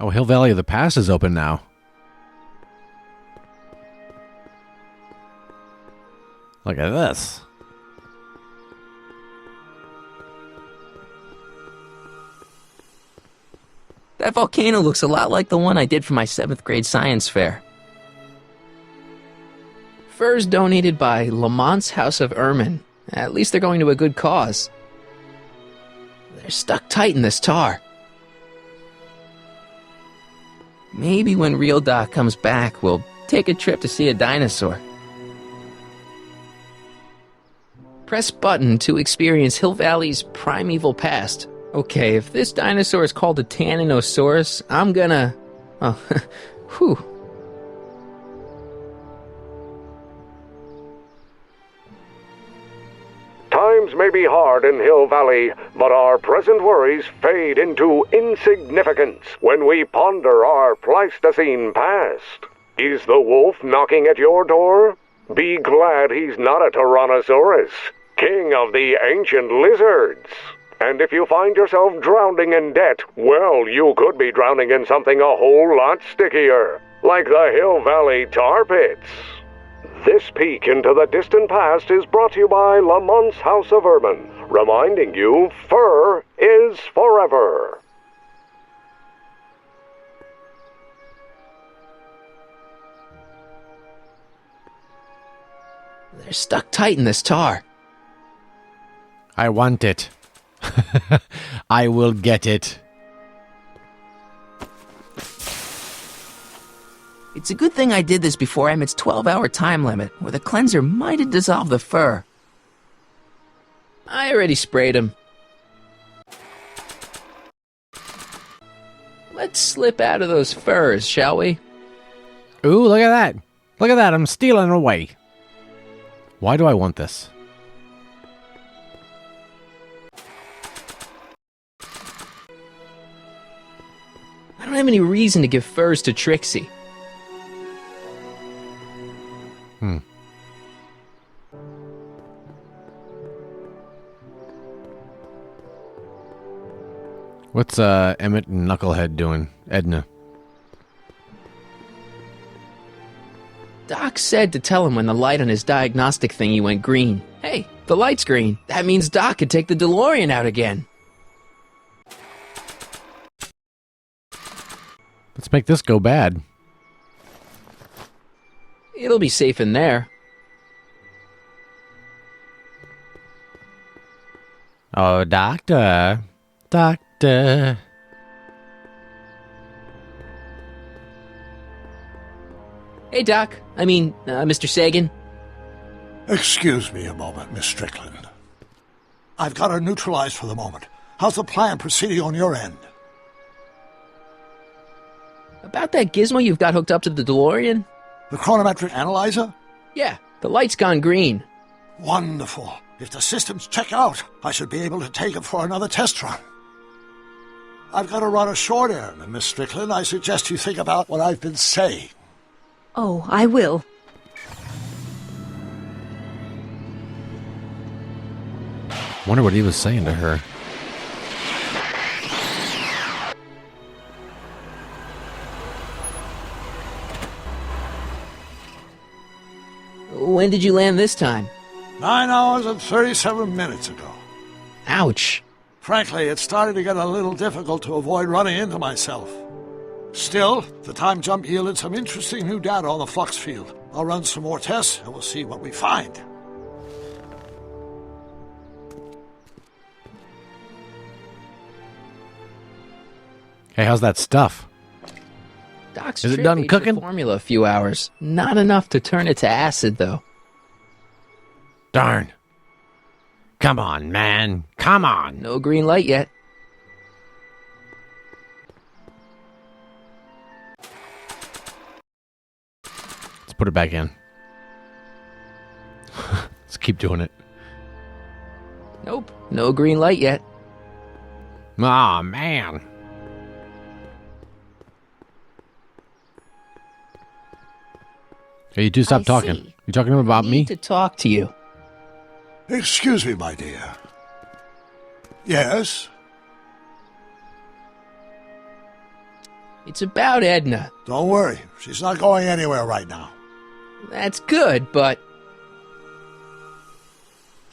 Oh, Hill Valley of the Past is open now. Look at this. That volcano looks a lot like the one I did for my 7th grade science fair. Furs donated by Lamont's House of Ermine. At least they're going to a good cause. They're stuck tight in this tar. Maybe when real Doc comes back, we'll take a trip to see a dinosaur. Press button to experience Hill Valley's primeval past. Okay, if this dinosaur is called a Tanninosaurus, I'm gonna... Oh, whew. Times may be hard in Hill Valley, but our present worries fade into insignificance when we ponder our Pleistocene past. Is the wolf knocking at your door? Be glad he's not a Tyrannosaurus, king of the ancient lizards. And if you find yourself drowning in debt, well, you could be drowning in something a whole lot stickier, like the Hill Valley tar pits. This peek into the distant past is brought to you by Lamont's House of Ermine, reminding you fur is forever. They're stuck tight in this tar. I want it. I will get it. It's a good thing I did this before Emmett's 12-hour time limit, or the cleanser might have dissolved the fur. I already sprayed him. Let's slip out of those furs, shall we? Ooh, look at that. Look at that, I'm stealing away. Why do I want this? I don't have any reason to give furs to Trixie. What's Emmett and Knucklehead doing? Edna. Doc said to tell him when the light on his diagnostic thingy went green. Hey, the light's green. That means Doc could take the DeLorean out again. Let's make this go bad. It'll be safe in there. Oh, doctor. Doctor. Hey, Doc. Mr. Sagan. Excuse me a moment, Miss Strickland. I've got her neutralized for the moment. How's the plan proceeding on your end? About that gizmo you've got hooked up to the DeLorean? The chronometric analyzer? Yeah, the light's gone green. Wonderful. If the systems check out, I should be able to take it for another test run. I've got to run a short errand, Miss Strickland. I suggest you think about what I've been saying. Oh, I will. Wonder what he was saying to her. When did you land this time? 9 hours and 37 minutes ago. Ouch. Frankly, it's starting to get a little difficult to avoid running into myself. Still, the time jump yielded some interesting new data on the flux field. I'll run some more tests and we'll see what we find. Hey, how's that stuff? Doc's Is it trip done aged cooking? the formula a few hours. Not enough to turn it to acid, though. Darn. Come on, man. Come on. No green light yet. Let's put it back in. Let's keep doing it. Nope. No green light yet. Aw, man. Hey, you two stop I talking. see. You talking about I me? need to talk to you. Excuse me, my dear. Yes? It's about Edna. Don't worry, she's not going anywhere right now. That's good, but...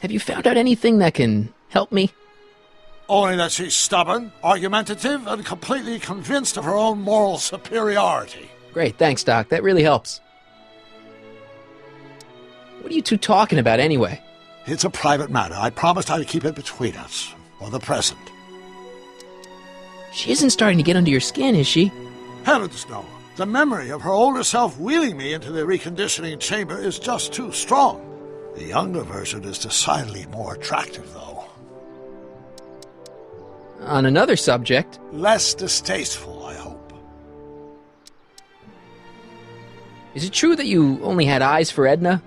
Have you found out anything that can help me? Only that she's stubborn, argumentative, and completely convinced of her own moral superiority. Great, thanks, Doc. That really helps. What are you two talking about anyway? It's a private matter. I promised I'd keep it between us, for the present. She isn't starting to get under your skin, is she? Heavens, no. The memory of her older self wheeling me into the reconditioning chamber is just too strong. The younger version is decidedly more attractive, though. On another subject... Less distasteful, I hope. Is it true that you only had eyes for Edna?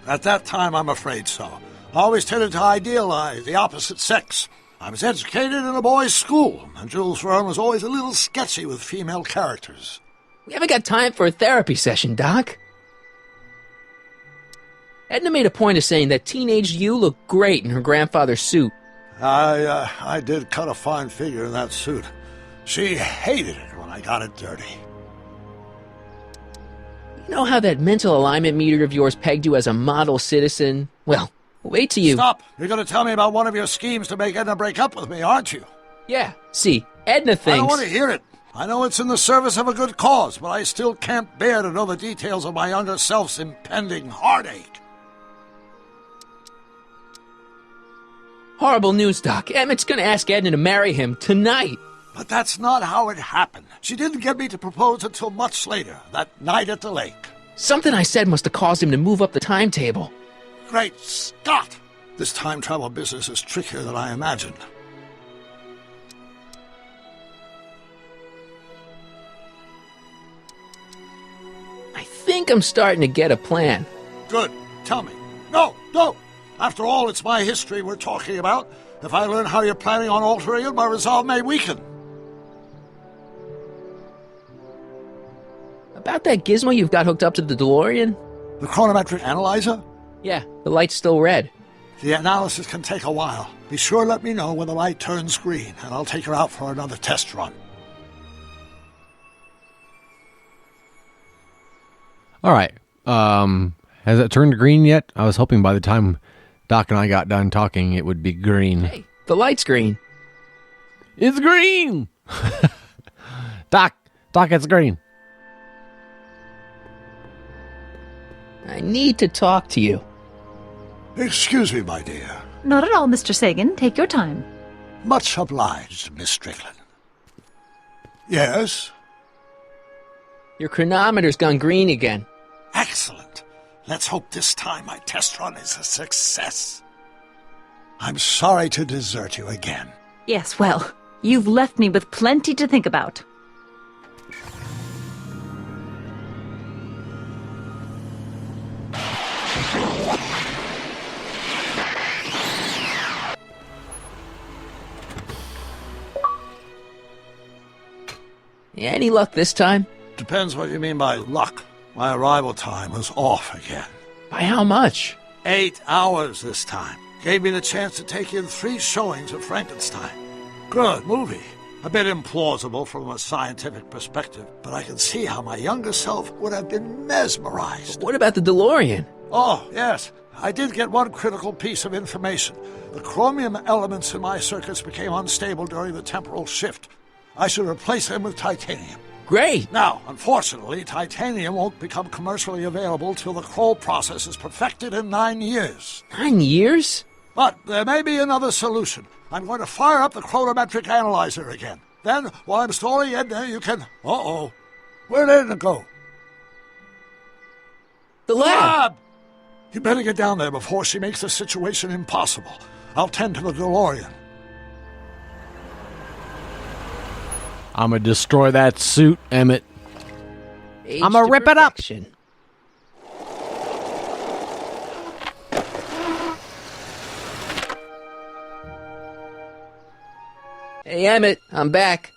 At that time, I'm afraid so. I always tended to idealize the opposite sex. I was educated in a boys' school, and Jules Verne was always a little sketchy with female characters. We haven't got time for a therapy session, Doc. Edna made a point of saying that teenage you looked great in her grandfather's suit. I did cut a fine figure in that suit. She hated it when I got it dirty. You know how that mental alignment meter of yours pegged you as a model citizen? Well, wait till you... Stop! You're going to tell me about one of your schemes to make Edna break up with me, aren't you? Yeah, see, Edna thinks... I don't want to hear it. I know it's in the service of a good cause, but I still can't bear to know the details of my younger self's impending heartache. Horrible news, Doc. Emmett's gonna ask Edna to marry him tonight. But that's not how it happened. She didn't get me to propose until much later, that night at the lake. Something I said must have caused him to move up the timetable. Great Scott! This time travel business is trickier than I imagined. I think I'm starting to get a plan. Good. Tell me. No! After all, it's my history we're talking about. If I learn how you're planning on altering it, my resolve may weaken. About that gizmo you've got hooked up to the DeLorean? The chronometric analyzer? Yeah, the light's still red. The analysis can take a while. Be sure to let me know when the light turns green, and I'll take her out for another test run. All right. Has it turned green yet? I was hoping by the time Doc and I got done talking, it would be green. Hey, the light's green. It's green! Doc, it's green. I need to talk to you. Excuse me, my dear. Not at all, Mr. Sagan. Take your time. Much obliged, Miss Strickland. Yes? Your chronometer's gone green again. Excellent. Let's hope this time my test run is a success. I'm sorry to desert you again. Yes, well, you've left me with plenty to think about. Any luck this time? Depends what you mean by luck. My arrival time was off again. By how much? 8 hours this time. Gave me the chance to take in 3 showings of Frankenstein. Good movie. A bit implausible from a scientific perspective, but I can see how my younger self would have been mesmerized. What about the DeLorean? Oh, yes. I did get one critical piece of information. The chromium elements in my circuits became unstable during the temporal shift. I should replace them with titanium. Great! Now, unfortunately, titanium won't become commercially available till the Kroll process is perfected in 9 years. 9 years? But there may be another solution. I'm going to fire up the chronometric analyzer again. Then, while I'm stalling Edna, you can... Uh-oh. Where'd Edna go? The lab! You better get down there before she makes the situation impossible. I'll tend to the DeLorean. I'm gonna destroy that suit, Emmett. Age I'ma to rip it up. perfection. Hey, Emmett, I'm back.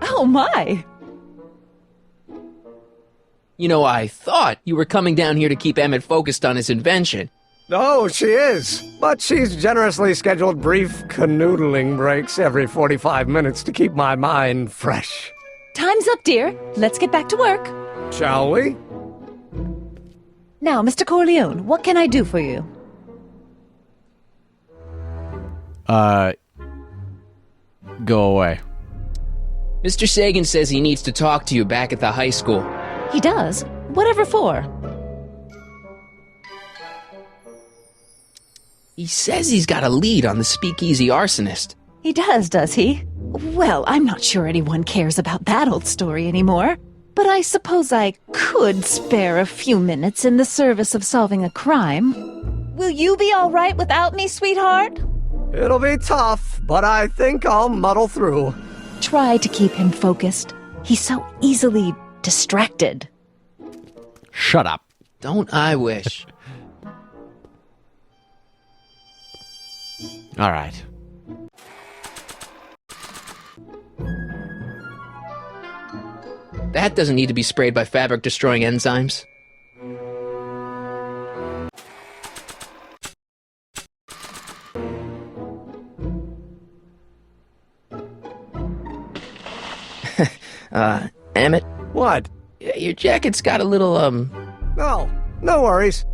Oh, my! You know, I thought you were coming down here to keep Emmett focused on his invention. Oh, she is. But she's generously scheduled brief canoodling breaks every 45 minutes to keep my mind fresh. Time's up, dear. Let's get back to work. Shall we? Now, Mr. Corleone, what can I do for you? Go away. Mr. Sagan says he needs to talk to you back at the high school. He does? Whatever for? He says he's got a lead on the speakeasy arsonist. He does he? Well, I'm not sure anyone cares about that old story anymore. But I suppose I could spare a few minutes in the service of solving a crime. Will you be all right without me, sweetheart? It'll be tough, but I think I'll muddle through. Try to keep him focused. He's so easily distracted. Shut up. Don't I wish? All right. That doesn't need to be sprayed by fabric-destroying enzymes. Emmett, What? your jacket's got a little, No, no worries.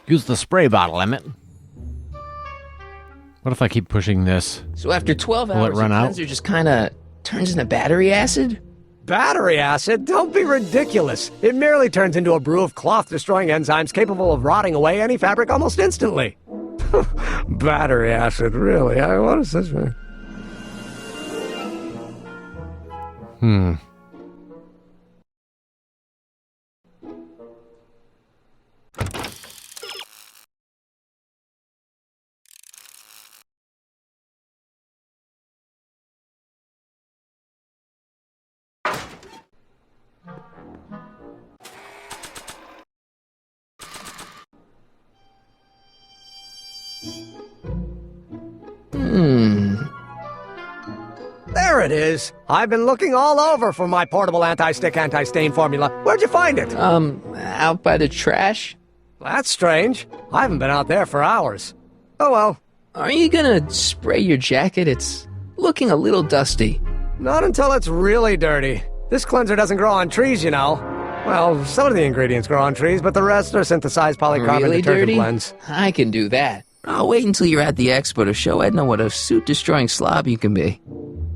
Use the spray bottle, Emmett. What if I keep pushing this? So after 12 Will it hours, run the out? cleanser just kinda turns into battery acid? Battery acid? Don't be ridiculous. It merely turns into a brew of cloth-destroying enzymes capable of rotting away any fabric almost instantly. Battery acid, really? What is this? There it is. I've been looking all over for my portable anti-stick, anti-stain formula. Where'd you find it? Out by the trash? That's strange. I haven't been out there for hours. Oh well. Are you gonna spray your jacket? It's looking a little dusty. Not until it's really dirty. This cleanser doesn't grow on trees, you know. Well, some of the ingredients grow on trees, but the rest are synthesized polycarbonate Really detergent dirty? blends. I can do that. I'll wait until you're at the expo to show Edna what a suit-destroying slob you can be.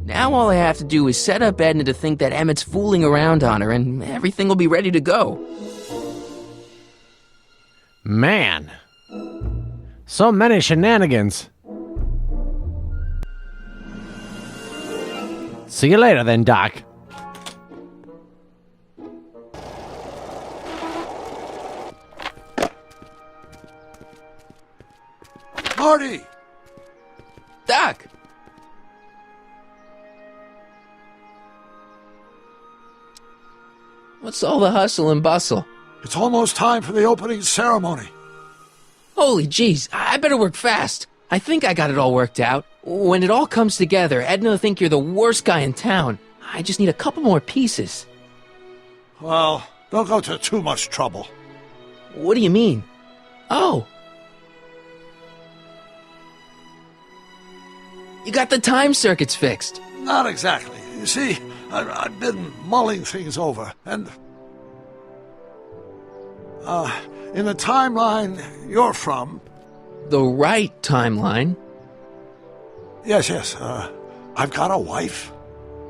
Now all I have to do is set up Edna to think that Emmett's fooling around on her, and everything will be ready to go. Man. So many shenanigans. See you later then, Doc. Marty! Doc! What's all the hustle and bustle? It's almost time for the opening ceremony. Holy jeez, I better work fast. I think I got it all worked out. When it all comes together, Edna will think you're the worst guy in town. I just need a couple more pieces. Well, don't go to too much trouble. What do you mean? Oh. You got the time circuits fixed. Not exactly. You see, I've been mulling things over, and... in the timeline you're from... The right timeline? Yes, I've got a wife.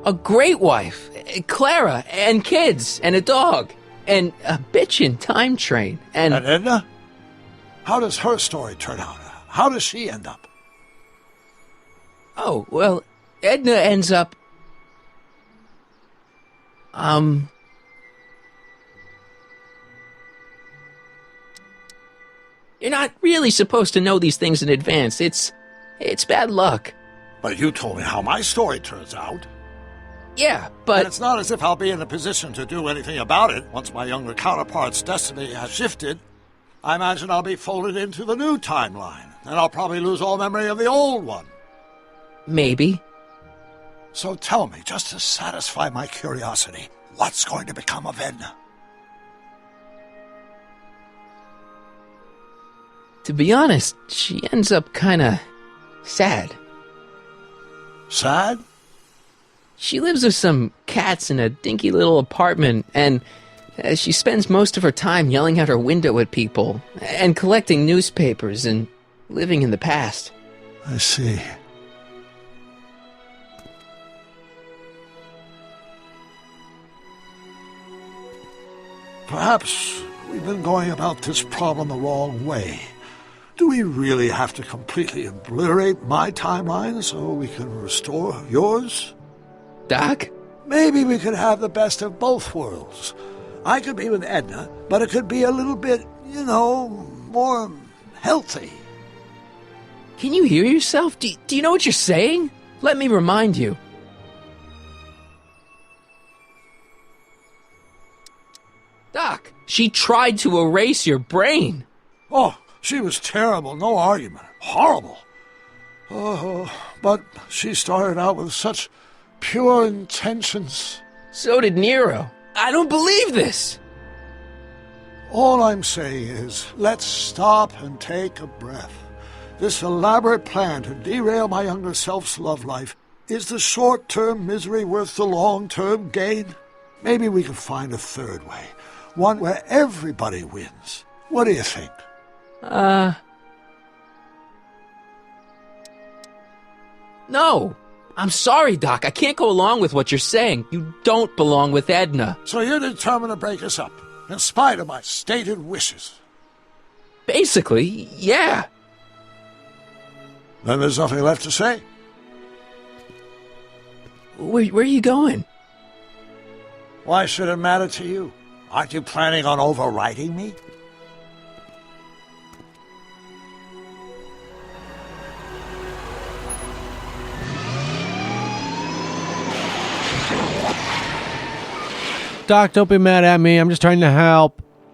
A great wife. Clara, and kids, and a dog, and a bitchin' time train, And Edna? How does her story turn out? How does she end up? Oh, well, Edna ends up... You're not really supposed to know these things in advance. It's bad luck. But you told me how my story turns out. Yeah, And but... it's not as if I'll be in a position to do anything about it once my younger counterpart's destiny has shifted. I imagine I'll be folded into the new timeline, and I'll probably lose all memory of the old one. Maybe. So tell me, just to satisfy my curiosity, what's going to become of Edna? To be honest, she ends up kinda sad. Sad? She lives with some cats in a dinky little apartment, and she spends most of her time yelling out her window at people, and collecting newspapers, and living in the past. I see. Perhaps we've been going about this problem the wrong way. Do we really have to completely obliterate my timeline so we can restore yours? Doc? Maybe we could have the best of both worlds. I could be with Edna, but it could be a little bit, more healthy. Can you hear yourself? Do you know what you're saying? Let me remind you. Doc, she tried to erase your brain. Oh, she was terrible, no argument. Horrible. Oh, but she started out with such pure intentions. So did Nero. I don't believe this. All I'm saying is, let's stop and take a breath. This elaborate plan to derail my younger self's love life, is the short-term misery worth the long-term gain? Maybe we could find a third way. One where everybody wins. What do you think? No. I'm sorry, Doc. I can't go along with what you're saying. You don't belong with Edna. So you're determined to break us up, in spite of my stated wishes? Basically, yeah. Then there's nothing left to say. Where are you going? Why should it matter to you? Aren't you planning on overriding me? Doc, don't be mad at me. I'm just trying to help.